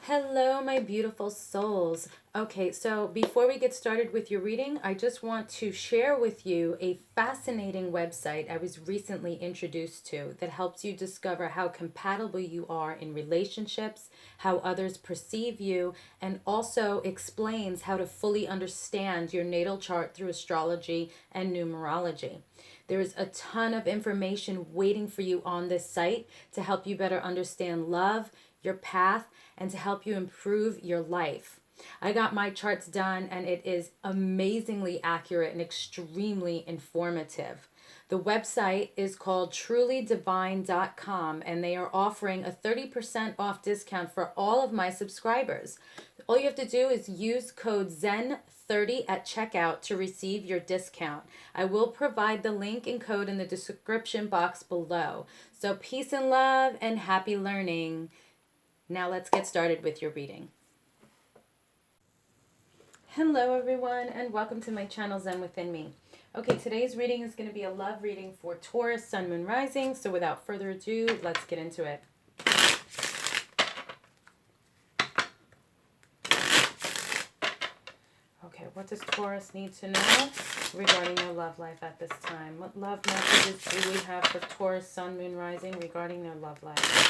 Hello, my beautiful souls. Okay, so before we get started with your reading, I just want to share with you a fascinating website I was recently introduced to that helps you discover how compatible you are in relationships, how others perceive you, and also explains how to fully understand your natal chart through astrology and numerology. There is a ton of information waiting for you on this site to help you better understand love, your path, and to help you improve your life. I got my charts done and it is amazingly accurate and extremely informative. The website is called trulydivine.com and they are offering a 30% off discount for all of my subscribers. All you have to do is use code ZEN30 at checkout to receive your discount. I will provide the link and code in the description box below. So peace and love and happy learning. Now let's get started with your reading. Hello everyone and welcome to my channel Zen Within Me. Okay, today's reading is going to be a love reading for Taurus, Sun, Moon, Rising. So without further ado, let's get into it. Okay, what does Taurus need to know regarding their love life at this time? What love messages do we have for Taurus, Sun, Moon, Rising regarding their love life?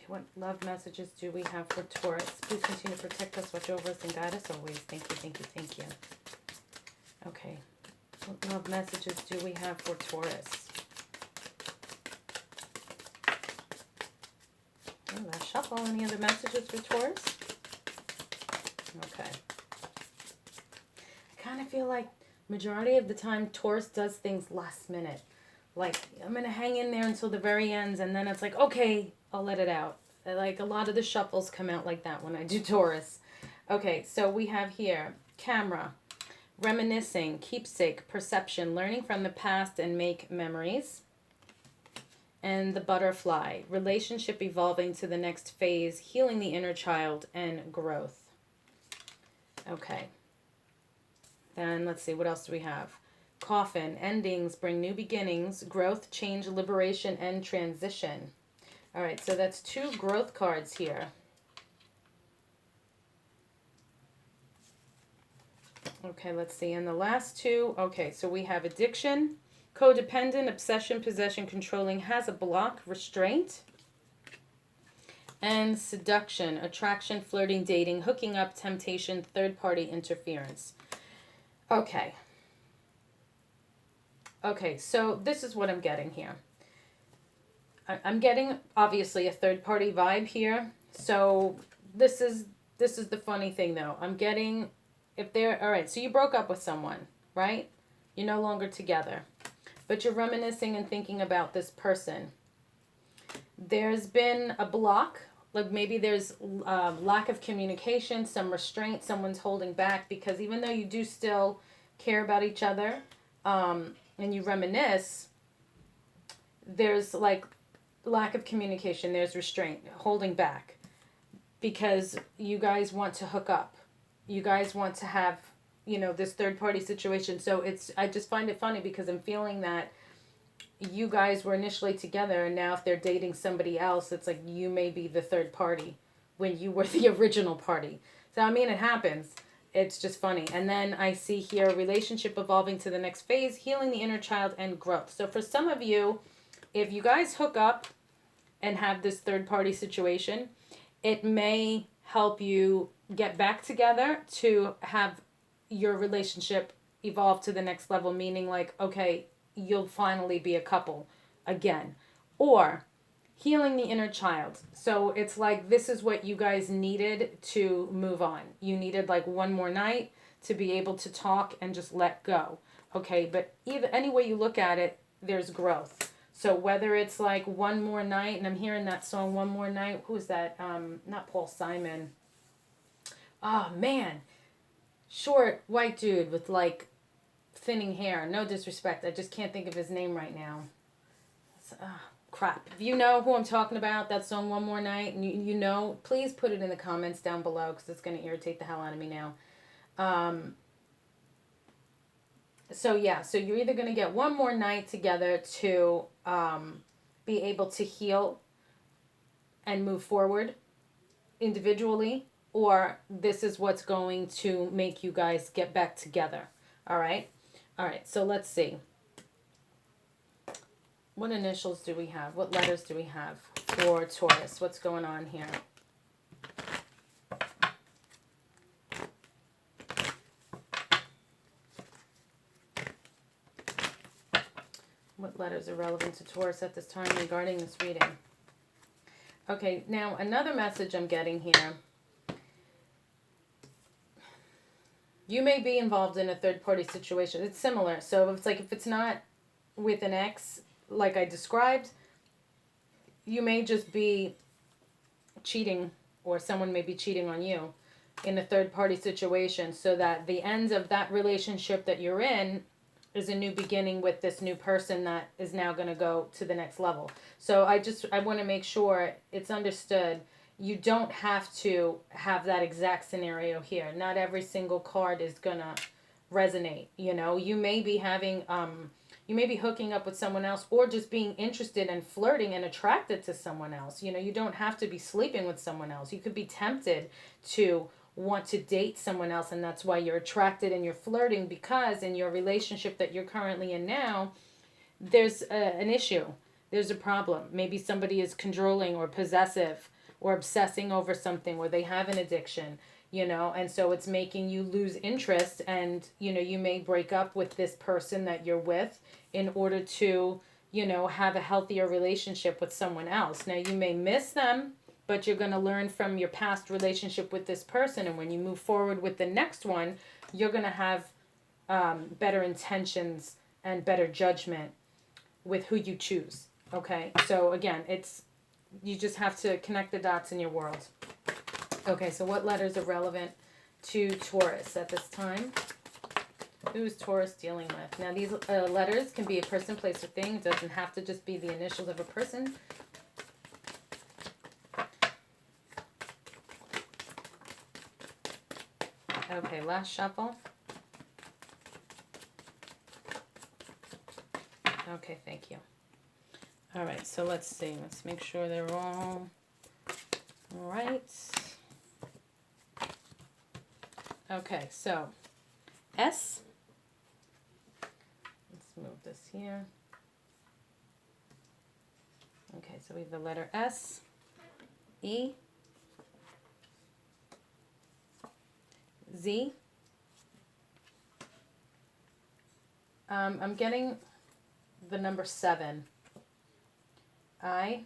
What love messages do we have for Taurus? Please continue to protect us, watch over us, and guide us always. Thank you, thank you, thank you. Okay. What love messages do we have for Taurus? Okay, last shuffle. Any other messages for Taurus? Okay. I kind of feel like majority of the time Taurus does things last minute. Like, I'm going to hang in there until the very end, and then it's like, okay, I'll let it out. Like, a lot of the shuffles come out like that when I do Taurus. Okay, so we have here, camera, reminiscing, keepsake, perception, learning from the past and make memories. And the butterfly, relationship evolving to the next phase, healing the inner child, and growth. Okay. Then let's see, what else do we have? Coffin, endings bring new beginnings, growth, change, liberation, and transition. All right, so that's 2 growth cards here. Okay, let's see. And the last 2, okay, so we have addiction, codependent, obsession, possession, controlling, has a block, restraint, and seduction, attraction, flirting, dating, hooking up, temptation, third-party interference. Okay. Okay, so this is what I'm getting here. I'm getting, obviously, a third-party vibe here. So this is the funny thing, though. I'm getting, if they're, all right, so you broke up with someone, right? You're no longer together. But you're reminiscing and thinking about this person. There's been a block. Like maybe there's lack of communication, some restraint, someone's holding back. Because even though you do still care about each other, and you reminisce, there's like lack of communication, there's restraint, holding back, because you guys want to hook up, you guys want to have, you know, this third party situation. So it's, I just find it funny because I'm feeling that you guys were initially together and now if they're dating somebody else, it's like you may be the third party when you were the original party. So I mean, it happens. It's just funny. And then I see here, relationship evolving to the next phase, healing the inner child, and growth. So for some of you, if you guys hook up and have this third party situation, it may help you get back together to have your relationship evolve to the next level, meaning like, okay, you'll finally be a couple again. Or healing the inner child. So it's like this is what you guys needed to move on. You needed like one more night to be able to talk and just let go. Okay, but either any way you look at it, there's growth. So whether it's like one more night, and I'm hearing that song One More Night. Who's that? Not Paul Simon. Oh man. Short white dude with like thinning hair. No disrespect. I just can't think of his name right now. Crap. If you know who I'm talking about, that song One More Night, and you know, please put it in the comments down below because it's going to irritate the hell out of me now. So yeah, so you're either going to get one more night together to be able to heal and move forward, individually, or this is what's going to make you guys get back together. All right. All right. So let's see. What initials do we have? What letters do we have for Taurus? What's going on here? What letters are relevant to Taurus at this time regarding this reading? Okay, now another message I'm getting here. You may be involved in a third-party situation. It's similar. So it's like if it's not with an ex, like I described, you may just be cheating, or someone may be cheating on you in a third-party situation, so that the end of that relationship that you're in is a new beginning with this new person that is now going to go to the next level. So I want to make sure it's understood. You don't have to have that exact scenario here. Not every single card is going to resonate. You know, you may be having, you may be hooking up with someone else, or just being interested and flirting and attracted to someone else. You know, you don't have to be sleeping with someone else. You could be tempted to want to date someone else, and that's why you're attracted and you're flirting, because in your relationship that you're currently in now, there's an issue. There's a problem. Maybe somebody is controlling or possessive or obsessing over something, or they have an addiction, you know, and so it's making you lose interest, and, you know, you may break up with this person that you're with in order to, you know, have a healthier relationship with someone else. Now, you may miss them, but you're going to learn from your past relationship with this person, and when you move forward with the next one, you're going to have better intentions and better judgment with who you choose. Okay, so again, you just have to connect the dots in your world. Okay, so what letters are relevant to Taurus at this time? Who's Taurus dealing with? Now, these letters can be a person, place, or thing. It doesn't have to just be the initials of a person. Okay, last shuffle. Okay, thank you. All right, so let's see. Let's make sure they're all right. Okay, so S. Let's move this here. Okay, so we have the letter S, E, Z. I'm getting the number 7. I.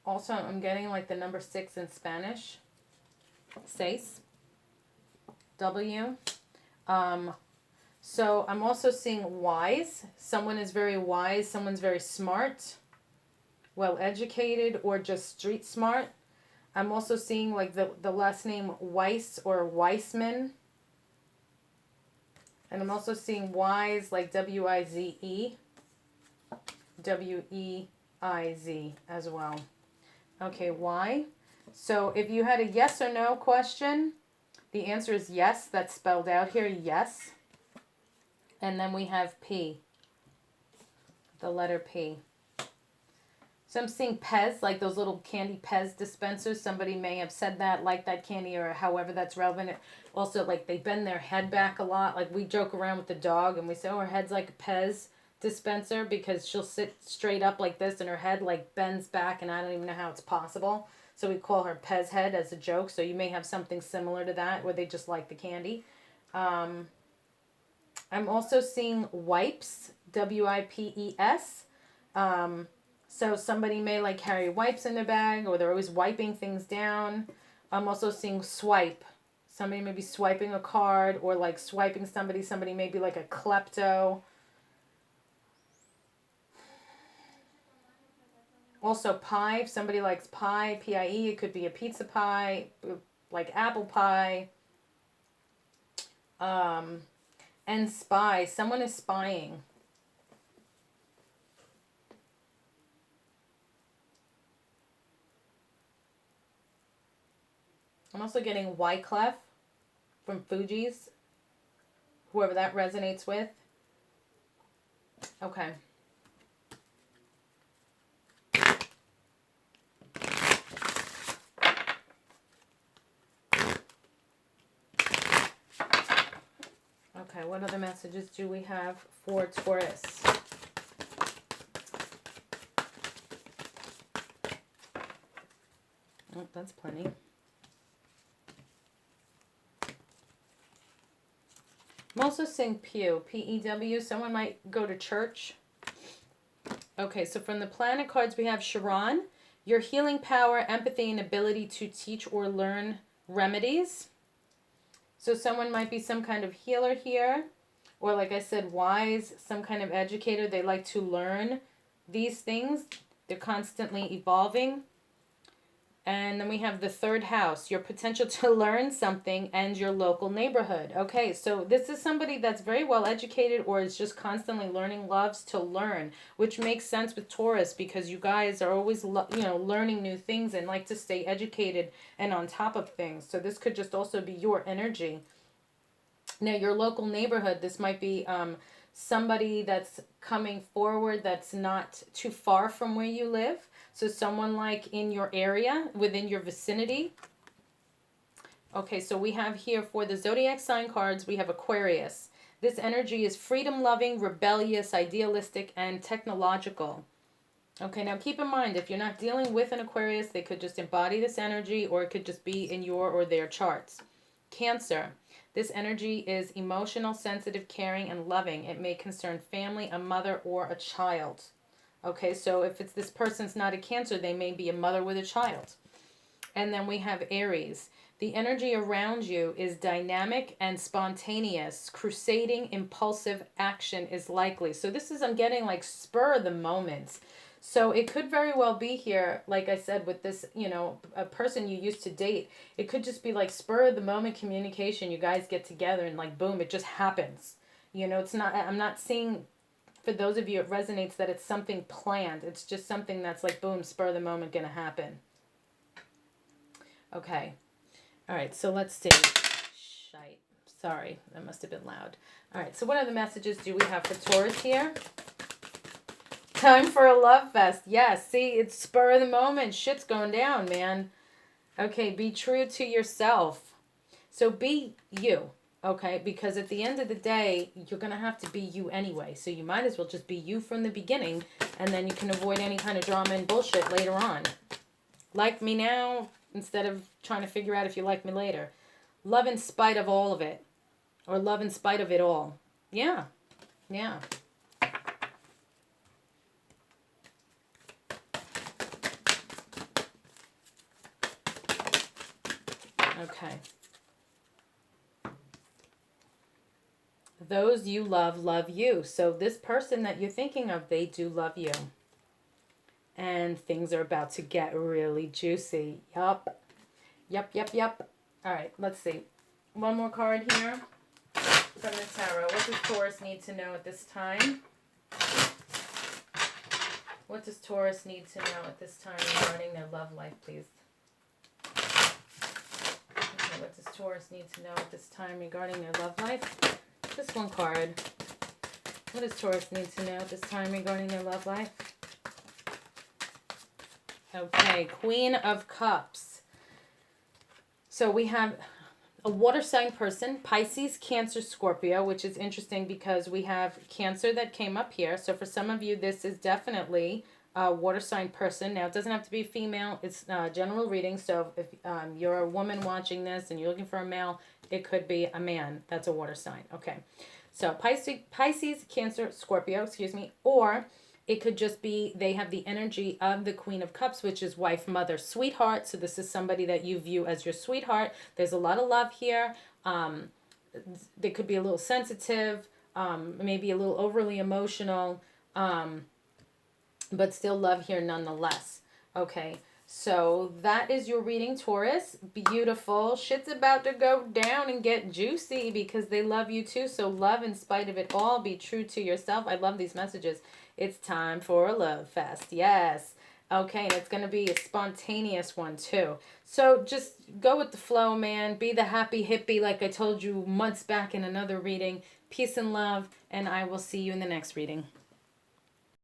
Also, I'm getting like the number 6 in Spanish. Seis. W. So I'm also seeing wise. Someone is very wise. Someone's very smart, well educated, or just street smart. I'm also seeing like the last name Weiss or Weissman. And I'm also seeing wise like W-I-Z-E. W-E-I-Z as well. Okay, why? So if you had a yes or no question, the answer is yes. That's spelled out here, yes. And then we have P, the letter P. So I'm seeing Pez, like those little candy Pez dispensers. Somebody may have said that, like that candy, or however that's relevant. Also, like they bend their head back a lot. Like we joke around with the dog and we say, oh, her head's like a Pez dispenser, because she'll sit straight up like this and her head like bends back, and I don't even know how it's possible. So we call her Pez head as a joke. So you may have something similar to that where they just like the candy. I'm also seeing wipes, W-I-P-E-S. So somebody may like carry wipes in their bag, or they're always wiping things down. I'm also seeing swipe. Somebody may be swiping a card, or like swiping somebody. Somebody may be like a klepto. Also pie. If somebody likes pie, P-I-E, it could be a pizza pie, like apple pie. And spy. Someone is spying. I'm also getting Wyclef from Fugees, whoever that resonates with. Okay. Okay, what other messages do we have for Taurus? Oh, that's plenty. I'm also seeing Pew, P-E-W. Someone might go to church. Okay, so from the planet cards, we have Sharon. Your healing power, empathy, and ability to teach or learn remedies. So someone might be some kind of healer here. Or like I said, wise, some kind of educator. They like to learn these things. They're constantly evolving. And then we have the third house, your potential to learn something and your local neighborhood. Okay, so this is somebody that's very well educated or is just constantly learning, loves to learn, which makes sense with Taurus because you guys are always, learning new things and like to stay educated and on top of things. So this could just also be your energy. Now, your local neighborhood, this might be somebody that's coming forward that's not too far from where you live. So someone like in your area, within your vicinity. Okay, so we have here for the zodiac sign cards, we have Aquarius. This energy is freedom-loving, rebellious, idealistic, and technological. Okay, now keep in mind, if you're not dealing with an Aquarius, they could just embody this energy or it could just be in your or their charts. Cancer. This energy is emotional, sensitive, caring, and loving. It may concern family, a mother, or a child. Okay, so if it's this person's not a Cancer, they may be a mother with a child. And then we have Aries. The energy around you is dynamic and spontaneous. Crusading, impulsive action is likely. So this is, I'm getting like spur of the moment. So it could very well be here, like I said, with this, a person you used to date. It could just be like spur of the moment communication. You guys get together and like, boom, it just happens. It's not, I'm not seeing, for those of you it resonates that it's something planned. It's just something that's like, boom, spur of the moment gonna happen. Okay. All right, so let's see. Shite. Sorry, that must have been loud. All right, so what other messages do we have for Taurus here? Time for a love fest. Yes, see, it's spur of the moment. Shit's going down, man. Okay, be true to yourself. So be you, okay? Because at the end of the day, you're going to have to be you anyway. So you might as well just be you from the beginning, and then you can avoid any kind of drama and bullshit later on. Like me now, instead of trying to figure out if you like me later. Love in spite of all of it. Or love in spite of it all. Yeah. Yeah. Okay. Those you love you. So this person that you're thinking of, they do love you. And things are about to get really juicy. Yup. Yup. All right, let's see. One more card here from the tarot. What does Taurus need to know at this time? What does Taurus need to know at this time regarding their love life, please? Okay, what does Taurus need to know at this time regarding their love life? Just one card. What does Taurus need to know at this time regarding their love life? Okay, Queen of Cups. So we have a water sign person, Pisces, Cancer, Scorpio, which is interesting because we have Cancer that came up here. So for some of you, this is definitely a water sign person. Now, it doesn't have to be female. It's general reading. So if you're a woman watching this and you're looking for a male, it could be a man. That's a water sign. Okay. So Pisces, Cancer, Scorpio, or it could just be they have the energy of the Queen of Cups, which is wife, mother, sweetheart. So this is somebody that you view as your sweetheart. There's a lot of love here. They could be a little sensitive, maybe a little overly emotional, but still love here nonetheless. Okay, so that is your reading, Taurus. Beautiful. Shit's about to go down and get juicy because they love you too. So love in spite of it all. Be true to yourself. I love these messages. It's time for a love fest. Yes. Okay, and it's going to be a spontaneous one too. So just go with the flow, man. Be the happy hippie like I told you months back in another reading. Peace and love, and I will see you in the next reading.